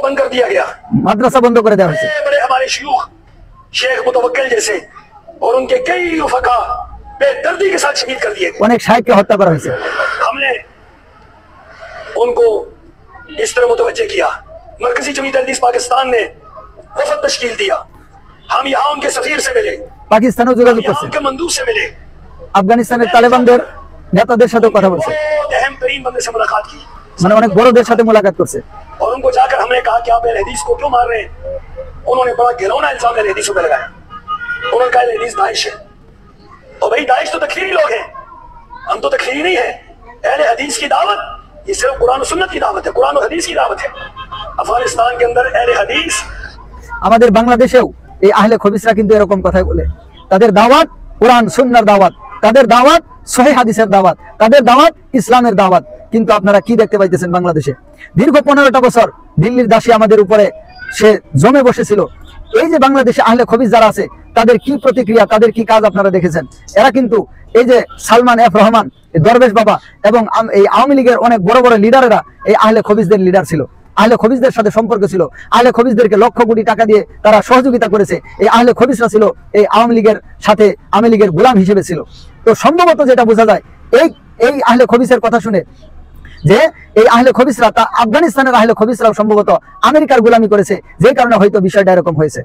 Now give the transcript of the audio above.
बंद कर दिया गया, মাদ্রাসা বন্ধ করে দেওয়া হয়েছে। बड़े हमारे शयूख शेख मुतवक्किल जैसे और उनके कई फका बेदर्दी के साथ शहीद कर दिए। অনেক শাইখকে হত্যা করা হয়েছে। हमने उनको इस तरह मुतवज्जे किया। मरकजी जमीयत अहले हदीस पाकिस्तान ने वफद तश्कील दिया, हम यहाँ उनके सफीर से मिले, পাকিস্তানও যোগাযোগ यहाँ করছে, उनके मंदूब से मिले, আফগানিস্তানের তালেবানদের নেতাদের সাথে কথা বলছে, बहुत अहम तरीन बंदे से मुलाकात की মানে অনেক বড়দের সাথে মোলাকাত করছে। और उनको जाकर हमने कहा कि आप अहले हदीस को क्यों मार रहे हैं। उन्होंने बड़ा घिनौना इल्जाम अहले हदीसों पे लगाया। उन्होंने कहा अहले हदीस दाइश है। और भाई दाइश तो तकफीरी लोग हैं, हम तो तकफीरी नहीं है। अहले हदीस की दावत ये सिर्फ कुरान और सुन्नत की दावत है, कुरान और हदीस की दावत है। अफगानिस्तान के अंदर अहले हदीस, আমাদের বাংলাদেশেও এই আহলে খবিসরা কিন্তু এরকম কথাই বলে। তাদের দাওয়াত কোরআন সুন্নাহর দাওয়াত, তাদের দাওয়াত সহিহ হাদিসের দাওয়াত, তাদের দাওয়াত ইসলামের দাওয়াত। কিন্তু আপনারা কি দেখতে পাইতেছেন বাংলাদেশে? দীর্ঘ 15টা বছর দিল্লির দাসী আমাদের উপরে সে জমে বসেছিল। এই যে বাংলাদেশে আহলে খবিস যারা আছে তাদের কি প্রতিক্রিয়া, তাদের কি কাজ আপনারা দেখেছেন। এরা কিন্তু এই যে সালমান এফ রহমান, দরবেশ বাবা এবং এই আওয়ামী লীগের অনেক বড় বড় লিডারেরা এই আহলে খবিসদের লিডার ছিল, আহলে খবিসদের সাথে সম্পর্ক ছিল, আহলে খবিসদেরকে লক্ষ কোটি টাকা দিয়ে তারা সহযোগিতা করেছে। এই আহলে খবিসরা ছিল এই আওয়ামী লীগের সাথে আওয়ামী লীগের গোলাম হিসেবে ছিল। তো সম্ভবত যেটা বোঝা যায় এই আহলে খবিসের কথা শুনে যে এই আহলে খবিসরা তা আফগানিস্তানের আহলে খবিসরাও সম্ভবত আমেরিকার গোলামি করেছে, যে কারণে হয়তো বিষয়টা এরকম হয়েছে।